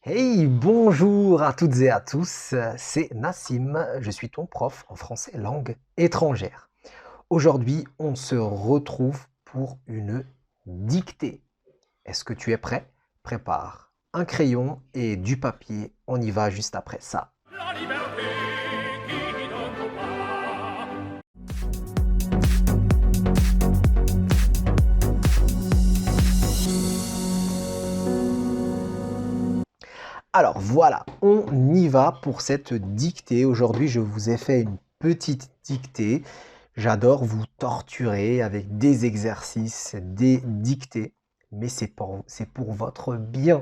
Hey, bonjour à toutes et à tous, c'est Nassim, je suis ton prof en français langue étrangère. Aujourd'hui, on se retrouve pour une dictée. Est-ce que tu es prêt? Prépare un crayon et du papier, on y va juste après ça. La liberté qui ne peut pas. Alors voilà, on y va pour cette dictée. Aujourd'hui, je vous ai fait une petite dictée. J'adore vous torturer avec des exercices, des dictées, mais c'est pour votre bien.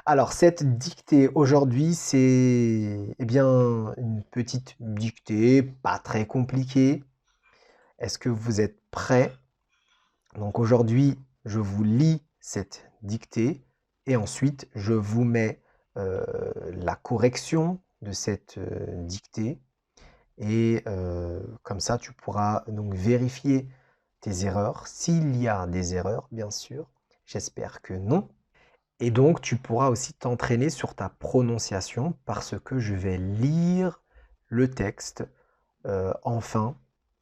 Alors cette dictée aujourd'hui, c'est bien une petite dictée, pas très compliquée. Est-ce que vous êtes prêts? Donc aujourd'hui, je vous lis cette dictée et ensuite je vous mets la correction de cette dictée et comme ça tu pourras donc vérifier tes erreurs, s'il y a des erreurs bien sûr, j'espère que non. Et donc tu pourras aussi t'entraîner sur ta prononciation parce que je vais lire le texte en fin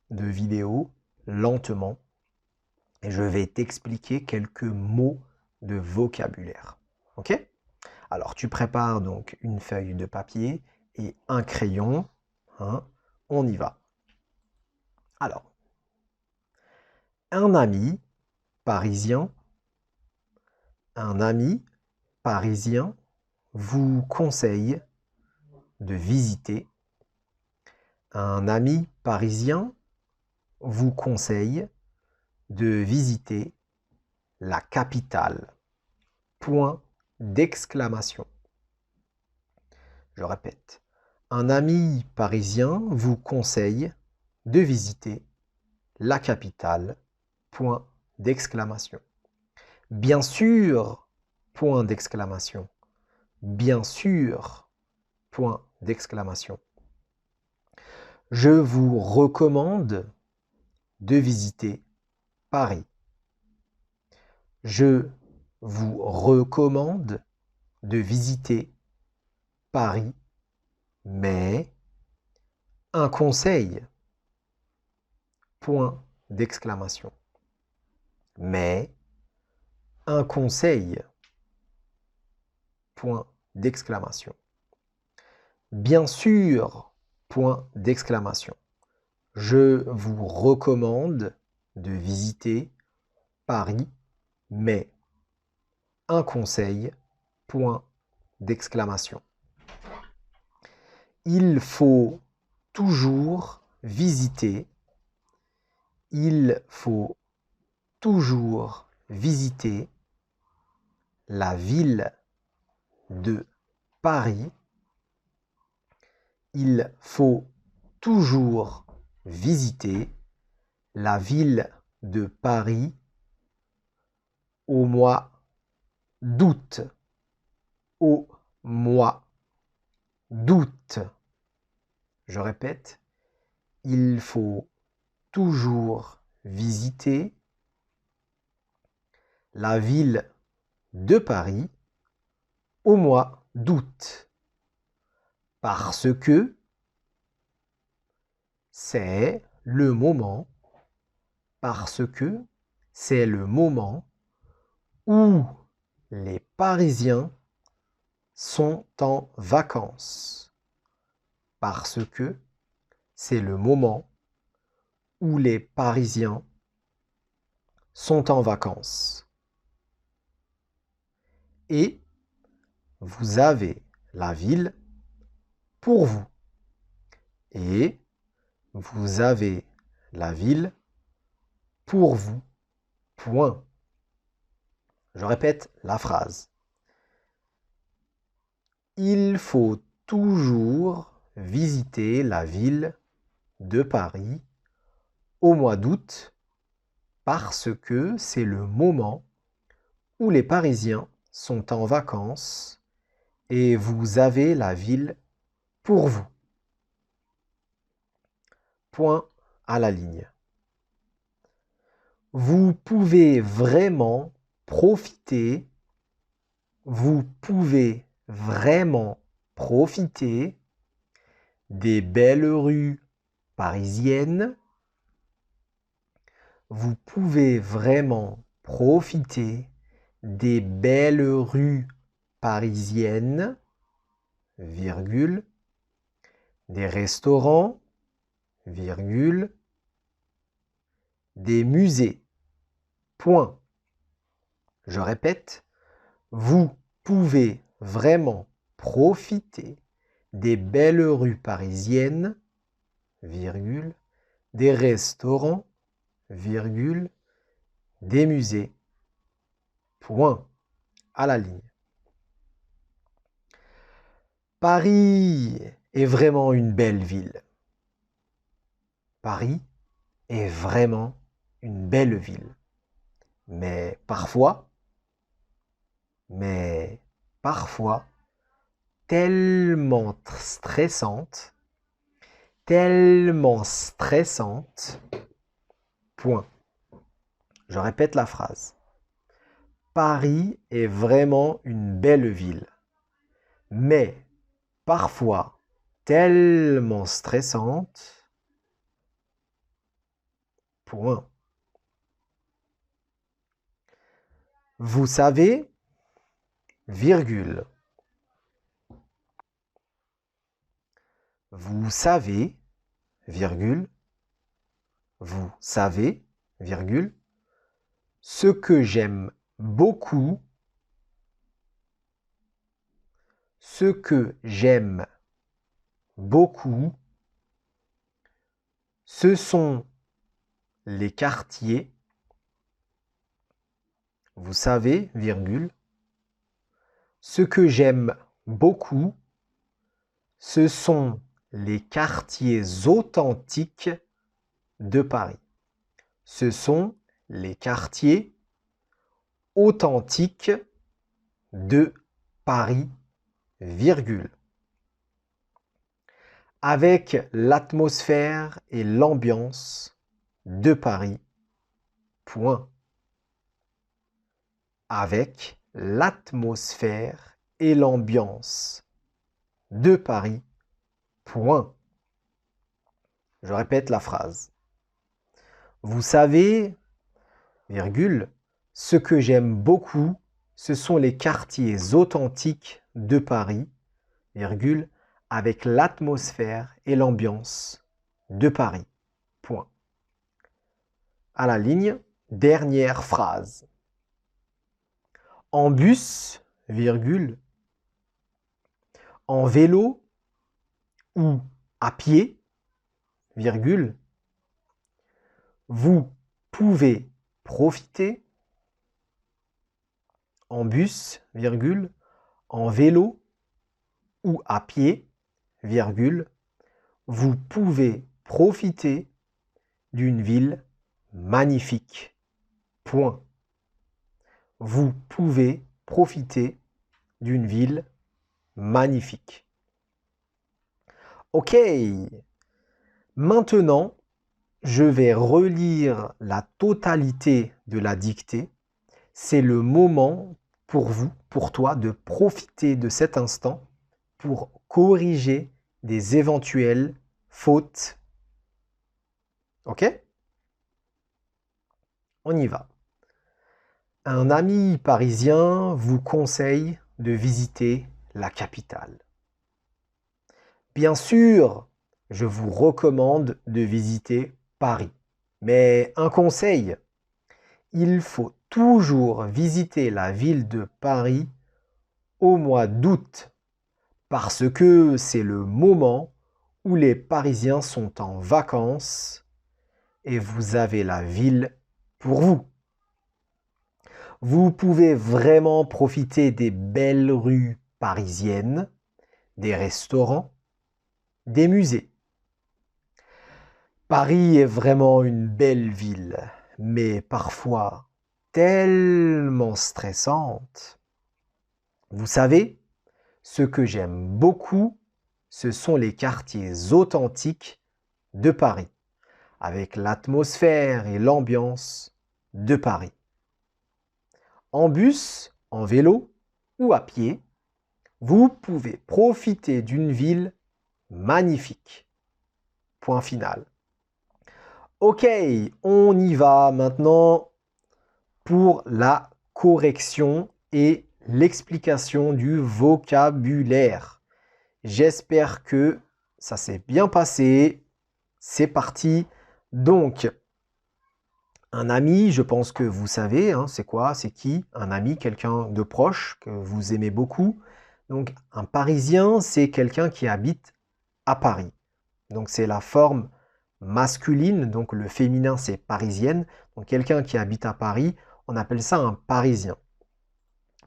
de vidéo lentement et je vais t'expliquer quelques mots de vocabulaire. Ok? Alors tu prépares donc une feuille de papier et un crayon. Hein, on y va. Alors, un ami parisien, un ami parisien vous conseille de visiter. Un ami parisien vous conseille de visiter la capitale. Point d'exclamation. Je répète, un ami parisien vous conseille de visiter la capitale. Point d'exclamation. Bien sûr, point d'exclamation. Bien sûr, point d'exclamation. Je vous recommande de visiter Paris. Je vous recommande de visiter Paris, mais un conseil, point d'exclamation. Mais un conseil, point d'exclamation. Bien sûr, point d'exclamation. Je vous recommande de visiter Paris, mais un conseil, point d'exclamation. Il faut toujours visiter. Il faut toujours visiter la ville de Paris. Il faut toujours visiter la ville de Paris au mois d'août. Au mois d'août. Je répète, il faut toujours visiter la ville de Paris au mois d'août. Parce que c'est le moment, parce que c'est le moment où les Parisiens sont en vacances. Parce que c'est le moment où les Parisiens sont en vacances. Et vous avez la ville pour vous. Et vous avez la ville pour vous. Point. Je répète la phrase. Il faut toujours visiter la ville de Paris au mois d'août parce que c'est le moment où les Parisiens sont en vacances et vous avez la ville pour vous. Point à la ligne. Vous pouvez vraiment profiter. Vous pouvez vraiment profiter des belles rues parisiennes. Vous pouvez vraiment profiter des belles rues parisiennes, virgule, des restaurants, virgule, des musées, point. Je répète, vous pouvez vraiment profiter des belles rues parisiennes, virgule, des restaurants, virgule, des musées, point, à la ligne. Paris est vraiment une belle ville. Paris est vraiment une belle ville. Mais parfois, tellement stressante, point. Je répète la phrase. Paris est vraiment une belle ville, mais parfois tellement stressante, point. Vous savez, virgule. Vous savez, virgule. Vous savez, virgule. Ce que j'aime beaucoup. Ce que j'aime beaucoup, ce sont les quartiers. Vous savez, virgule. Ce que j'aime beaucoup, ce sont les quartiers authentiques de Paris. Ce sont les quartiers authentiques de Paris, virgule. Avec l'atmosphère et l'ambiance de Paris, point. Avec l'atmosphère et l'ambiance de Paris, point. Je répète la phrase. Vous savez, virgule, ce que j'aime beaucoup, ce sont les quartiers authentiques de Paris, virgule, avec l'atmosphère et l'ambiance de Paris, point. À la ligne, dernière phrase. En bus, virgule, en vélo ou à pied, virgule, vous pouvez profiter en bus, virgule, en vélo ou à pied, virgule, vous pouvez profiter d'une ville magnifique, point. Vous pouvez profiter d'une ville magnifique. Ok, maintenant, je vais relire la totalité de la dictée. C'est le moment pour vous, pour toi, de profiter de cet instant pour corriger des éventuelles fautes. Ok? On y va. Un ami parisien vous conseille de visiter la capitale. Bien sûr, je vous recommande de visiter Paris. Mais un conseil, il faut toujours visiter la ville de Paris au mois d'août parce que c'est le moment où les Parisiens sont en vacances et vous avez la ville pour vous. Vous pouvez vraiment profiter des belles rues parisiennes, des restaurants, des musées. Paris est vraiment une belle ville, mais parfois tellement stressante. Vous savez, ce que j'aime beaucoup, ce sont les quartiers authentiques de Paris, avec l'atmosphère et l'ambiance de Paris. En bus, en vélo ou à pied, Vous pouvez profiter d'une ville magnifique. Point final. Ok, on y va maintenant pour la correction et l'explication du vocabulaire. J'espère que ça s'est bien passé. C'est parti. Donc, un ami, je pense que vous savez, hein, c'est quoi? C'est qui? Un ami, quelqu'un de proche que vous aimez beaucoup. Donc, un Parisien, c'est quelqu'un qui habite à Paris. Donc, c'est la forme masculine, donc le féminin, c'est parisienne. Donc, quelqu'un qui habite à Paris, on appelle ça un Parisien.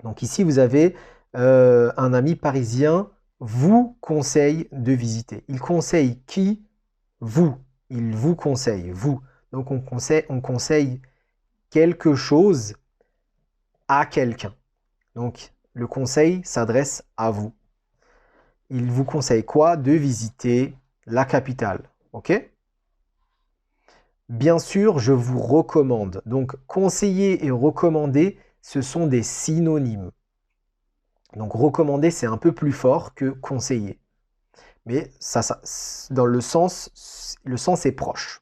Donc, ici, vous avez un ami parisien vous conseille de visiter. Il conseille qui? Vous. Il vous conseille, vous. Donc, on conseille quelque chose à quelqu'un. Donc, le conseil s'adresse à vous. Il vous conseille quoi? De visiter la capitale. Ok? Bien sûr, je vous recommande. Donc, conseiller et recommander, ce sont des synonymes. Donc, recommander, c'est un peu plus fort que conseiller. Mais dans le sens est proche.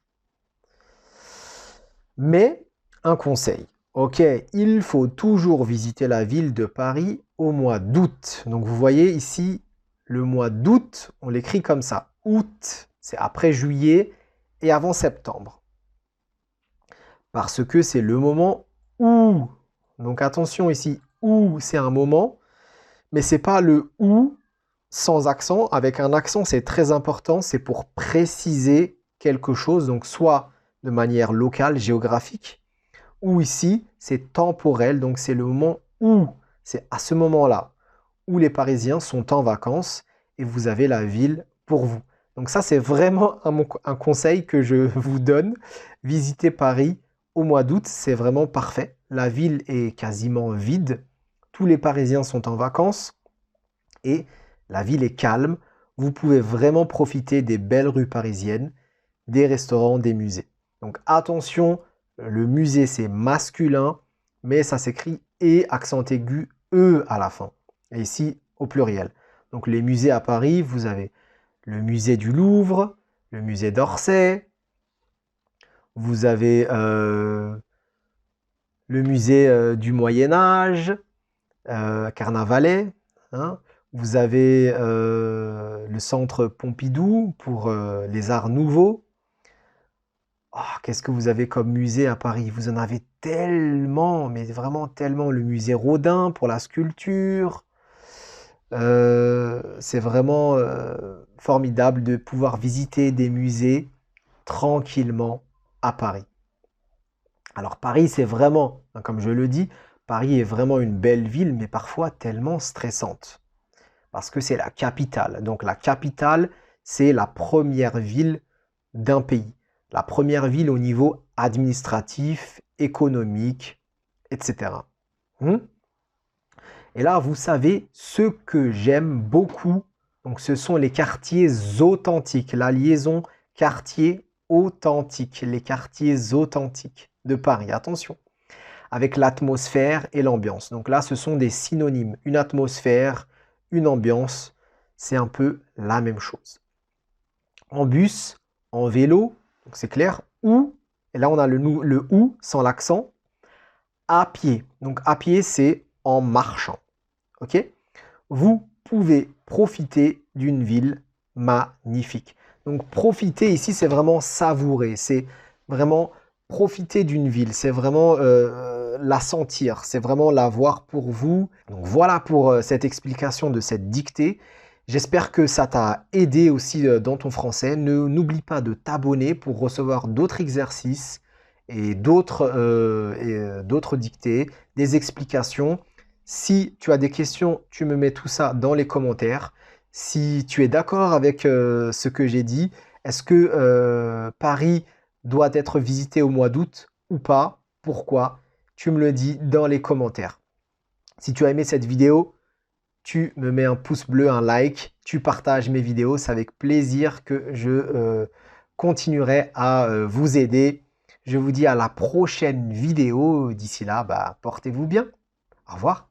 Mais, un conseil. Ok, il faut toujours visiter la ville de Paris au mois d'août. Donc, vous voyez ici, le mois d'août, on l'écrit comme ça. Août, c'est après juillet et avant septembre. Parce que c'est le moment où. Donc attention ici, où c'est un moment, mais c'est pas le où sans accent. Avec un accent, c'est très important, c'est pour préciser quelque chose, donc soit de manière locale, géographique, ou ici, c'est temporel, donc c'est le moment où, c'est à ce moment-là, où les Parisiens sont en vacances et vous avez la ville pour vous. Donc ça, c'est vraiment un conseil que je vous donne. Visiter Paris au mois d'août, c'est vraiment parfait. La ville est quasiment vide. Tous les Parisiens sont en vacances et la ville est calme. Vous pouvez vraiment profiter des belles rues parisiennes, des restaurants, des musées. Donc attention, le musée c'est masculin, mais ça s'écrit et accent aigu E à la fin. Et ici au pluriel. Donc les musées à Paris, vous avez le musée du Louvre, le musée d'Orsay, vous avez le musée du Moyen-Âge, Carnavalet, hein. Vous avez le centre Pompidou pour les arts nouveaux. Oh, qu'est-ce que vous avez comme musée à Paris? Vous en avez tellement, mais vraiment tellement. Le musée Rodin pour la sculpture. C'est vraiment formidable de pouvoir visiter des musées tranquillement à Paris. Alors Paris, c'est vraiment, comme je le dis, Paris est vraiment une belle ville, mais parfois tellement stressante. Parce que c'est la capitale. Donc la capitale, c'est la première ville d'un pays. La première ville au niveau administratif, économique, etc. Et là, vous savez, ce que j'aime beaucoup, donc ce sont les quartiers authentiques, la liaison quartier authentique, les quartiers authentiques de Paris, attention, avec l'atmosphère et l'ambiance. Donc là, ce sont des synonymes, une atmosphère, une ambiance, c'est un peu la même chose. En bus, en vélo, donc c'est clair, ou, et là on a le ou sans l'accent, à pied. Donc à pied, c'est en marchant. Ok? Vous pouvez profiter d'une ville magnifique. Donc profiter ici, c'est vraiment savourer, c'est vraiment profiter d'une ville, c'est vraiment la sentir, c'est vraiment la voir pour vous. Donc voilà pour cette explication de cette dictée. J'espère que ça t'a aidé aussi dans ton français. N'oublie pas de t'abonner pour recevoir d'autres exercices et d'autres dictées, des explications. Si tu as des questions, tu me mets tout ça dans les commentaires. Si tu es d'accord avec ce que j'ai dit, est-ce que Paris doit être visité au mois d'août ou pas? Pourquoi? Tu me le dis dans les commentaires. Si tu as aimé cette vidéo, tu me mets un pouce bleu, un like, tu partages mes vidéos. C'est avec plaisir que je continuerai à vous aider. Je vous dis à la prochaine vidéo. D'ici là, portez-vous bien. Au revoir.